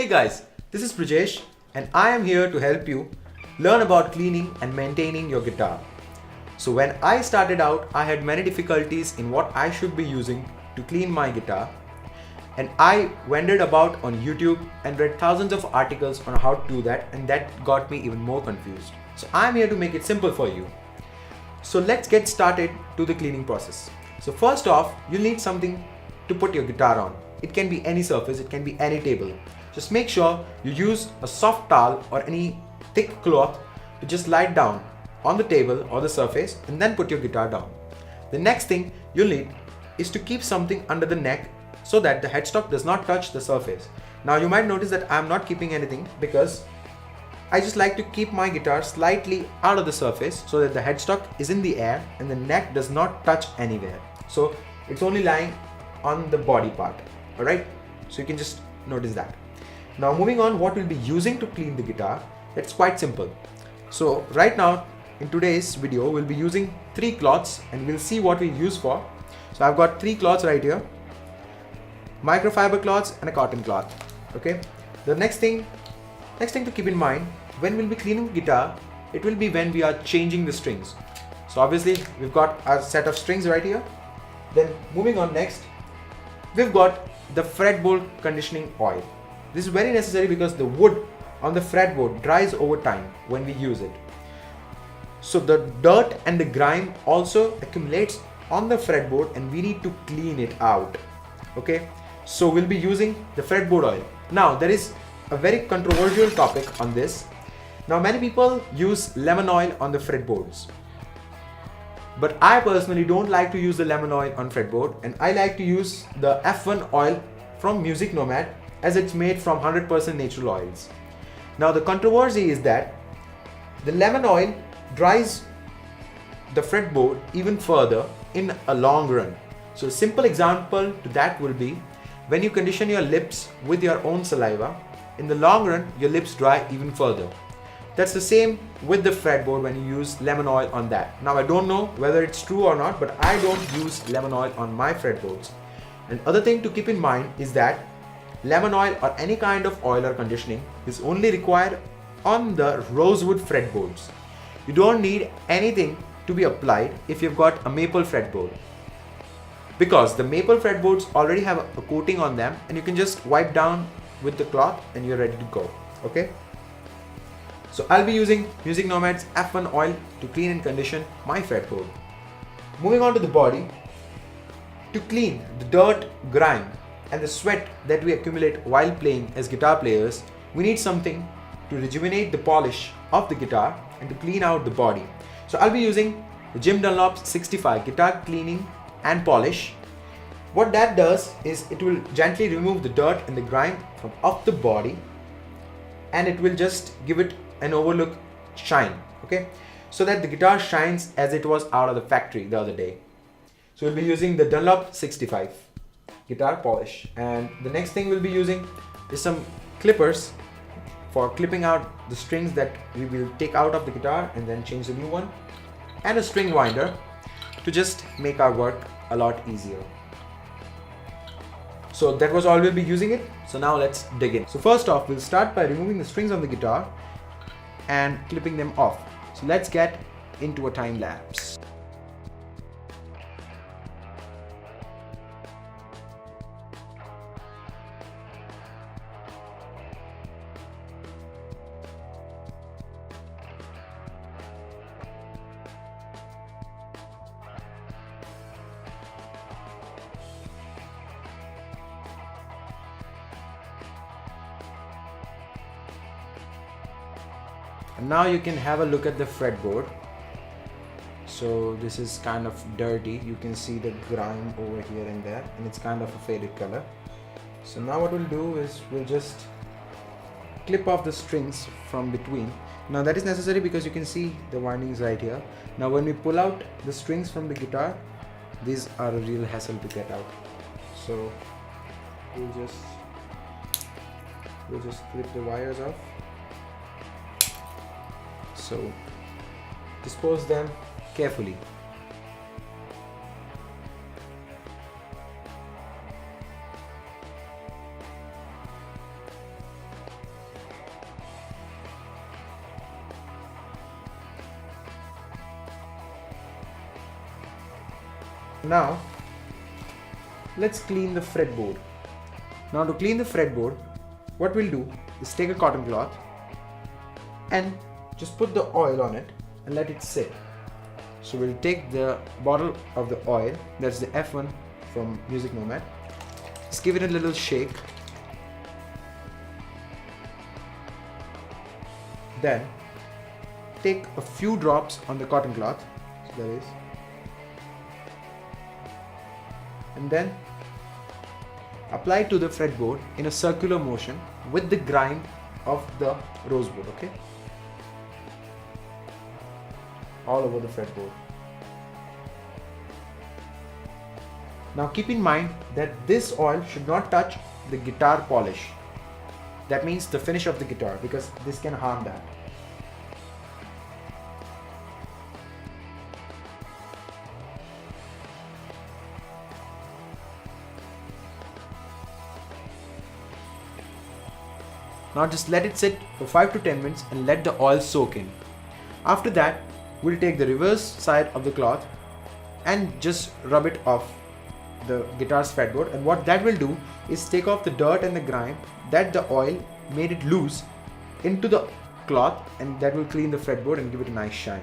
Hey guys, this is Brijesh and I am here to help you learn about cleaning and maintaining your guitar. So when I started out, I had many difficulties in what I should be using to clean my guitar, and I wandered about on YouTube and read thousands of articles on how to do that, and that got me even more confused. So I'm here to make it simple for you. So let's get started to the cleaning process. So first off, you'll need something to put your guitar on. It can be any surface, it can be any table. Just make sure you use a soft towel or any thick cloth to just lie down on the table or the surface and then put your guitar down. The next thing you'll need is to keep something under the neck so that the headstock does not touch the surface. Now you might notice that I'm not keeping anything because I just like to keep my guitar slightly out of the surface so that the headstock is in the air and the neck does not touch anywhere. So it's only lying on the body part. Alright, so you can just notice that. Now moving on, what we'll be using to clean the guitar, it's quite simple. So right now in today's video, we'll be using 3 cloths and we'll see what we use for. So I've got 3 cloths right here, microfiber cloths and a cotton cloth. Okay, the next thing to keep in mind when we'll be cleaning the guitar, it will be when we are changing the strings. So obviously we've got our set of strings right here. Then moving on, next we've got the fretboard conditioning oil. This is very necessary because the wood on the fretboard dries over time when we use it. So the dirt and the grime also accumulates on the fretboard and we need to clean it out. Okay, so we'll be using the fretboard oil. Now there is a very controversial topic on this. Now many people use lemon oil on the fretboards, but I personally don't like to use the lemon oil on fretboard, and I like to use the F1 oil from Nomad, as it's made from 100% natural oils. Now the controversy is that the lemon oil dries the fretboard even further in a long run. So a simple example to that will be when you condition your lips with your own saliva, in the long run your lips dry even further. That's the same with the fretboard when you use lemon oil on that. Now I don't know whether it's true or not, but I don't use lemon oil on my fretboards. And other thing to keep in mind is that lemon oil or any kind of oil or conditioning is only required on the rosewood fretboards. You don't need anything to be applied if you've got a maple fretboard, because the maple fretboards already have a coating on them and you can just wipe down with the cloth and you're ready to go. Okay, so I'll be using Music Nomad's F1 oil to clean and condition my fretboard. Moving on to the body, to clean the dirt, grime and the sweat that we accumulate while playing as guitar players, we need something to rejuvenate the polish of the guitar and to clean out the body. So I'll be using the Dunlop 65 guitar cleaning and polish. What that does is it will gently remove the dirt and the grime from off the body and it will just give it an overlook shine, okay, so that the guitar shines as it was out of the factory the other day. So we'll be using the Dunlop 65 guitar polish, and the next thing we'll be using is some clippers for clipping out the strings that we will take out of the guitar and then change the new one, and a string winder to just make our work a lot easier. So that was all we'll be using it. So now let's dig in. So first off, we'll start by removing the strings on the guitar and clipping them off. So let's get into a time lapse. And now you can have a look at the fretboard. So this is kind of dirty. You can see the grime over here and there, and it's kind of a faded color. So now what we'll do is we'll just clip off the strings from between. Now that is necessary because you can see the windings right here. Now when we pull out the strings from the guitar, these are a real hassle to get out. So we'll just clip the wires off. So dispose them carefully. Now let's clean the fretboard. Now to clean the fretboard, what we'll do is take a cotton cloth and just put the oil on it and let it sit. So we'll take the bottle of the oil, that's the F1 from Music Nomad. Just give it a little shake. Then take a few drops on the cotton cloth, so there is, and then apply to the fretboard in a circular motion with the grind of the rosewood, okay? All over the fretboard. Now keep in mind that this oil should not touch the guitar polish. That means the finish of the guitar, because this can harm that. Now just let it sit for 5 to 10 minutes and let the oil soak in. After that, we'll take the reverse side of the cloth and just rub it off the guitar's fretboard, and what that will do is take off the dirt and the grime that the oil made it loose into the cloth, and that will clean the fretboard and give it a nice shine.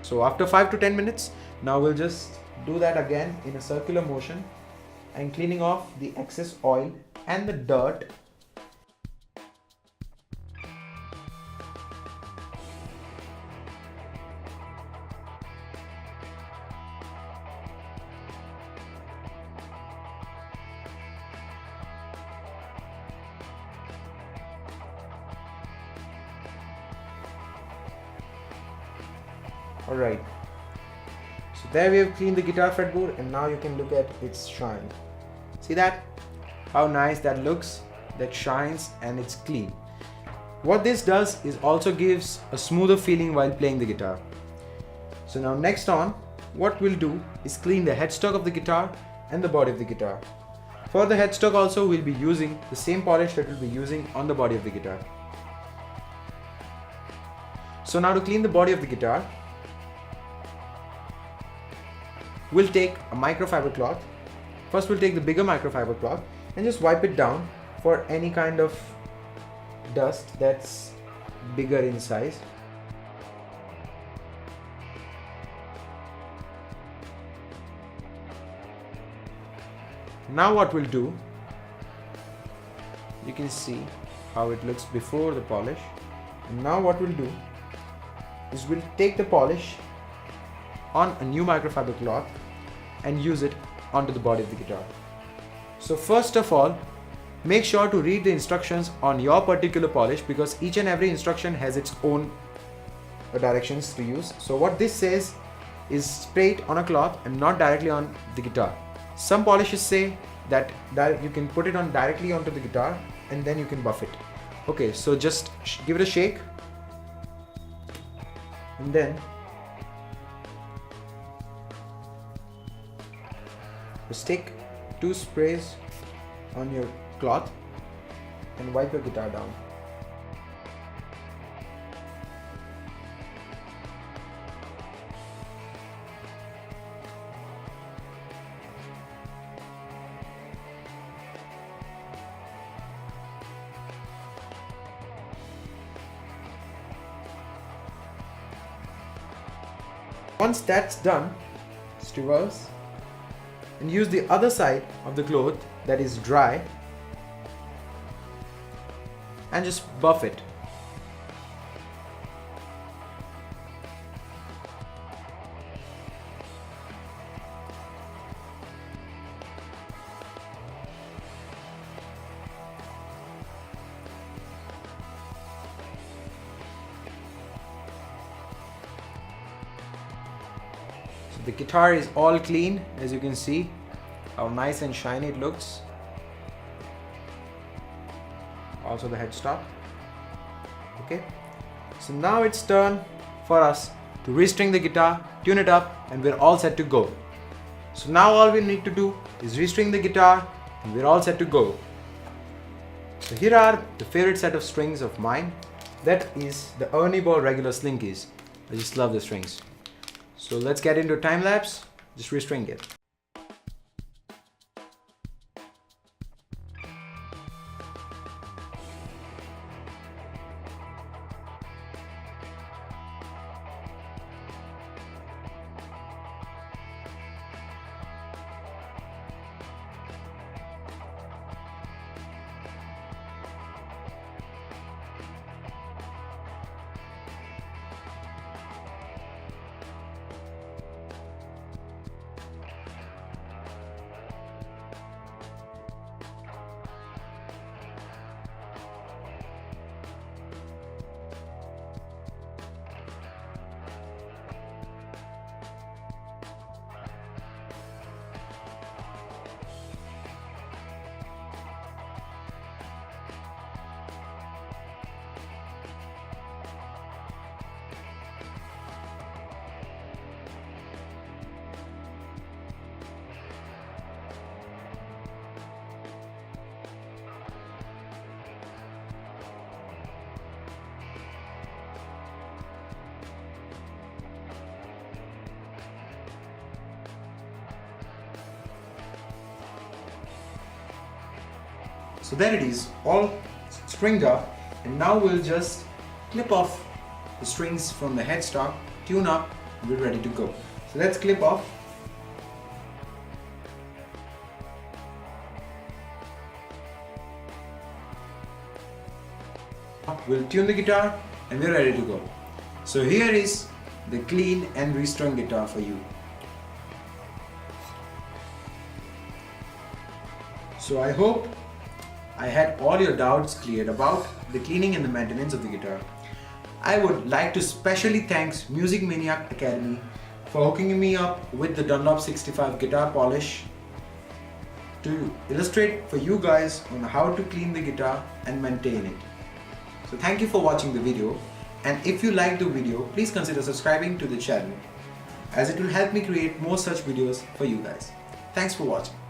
So after 5 to 10 minutes, now we'll just do that again in a circular motion and cleaning off the excess oil and the dirt. Alright, so there we have cleaned the guitar fretboard, and now you can look at its shine. See that? How nice that looks, that shines and it's clean. What this does is also gives a smoother feeling while playing the guitar. So now next on, what we'll do is clean the headstock of the guitar and the body of the guitar. For the headstock also, we'll be using the same polish that we'll be using on the body of the guitar. So now to clean the body of the guitar, we'll take a microfiber cloth. First we'll take the bigger microfiber cloth and just wipe it down for any kind of dust that's bigger in size. Now what we'll do, you can see how it looks before the polish. And now what we'll do is we'll take the polish on a new microfiber cloth and use it onto the body of the guitar. So first of all, make sure to read the instructions on your particular polish, because each and every instruction has its own directions to use. So what this says is spray it on a cloth and not directly on the guitar. Some polishes say that you can put it on directly onto the guitar and then you can buff it. Okay, so just give it a shake and then just take 2 sprays on your cloth and wipe your guitar down. Once that's done, just reverse and use the other side of the cloth that is dry and just buff it. The guitar is all clean, as you can see how nice and shiny it looks. Also the headstock. Okay, so now it's turn for us to restring the guitar, tune it up, and we're all set to go. So now all we need to do is restring the guitar and we're all set to go. So here are the favorite set of strings of mine. That is the Ernie ball regular Slinkys. I just love the strings. So let's get into a time lapse, just restring it. So there it is, all stringed up, and now we'll just clip off the strings from the headstock, tune up, and we're ready to go. So let's clip off. We'll tune the guitar and we're ready to go. So here is the clean and restrung guitar for you. So I hope I had all your doubts cleared about the cleaning and the maintenance of the guitar. I would like to specially thank Music Maniac Academy for hooking me up with the Dunlop 65 guitar polish to illustrate for you guys on how to clean the guitar and maintain it. So thank you for watching the video, and if you like the video, please consider subscribing to the channel, as it will help me create more such videos for you guys. Thanks for watching.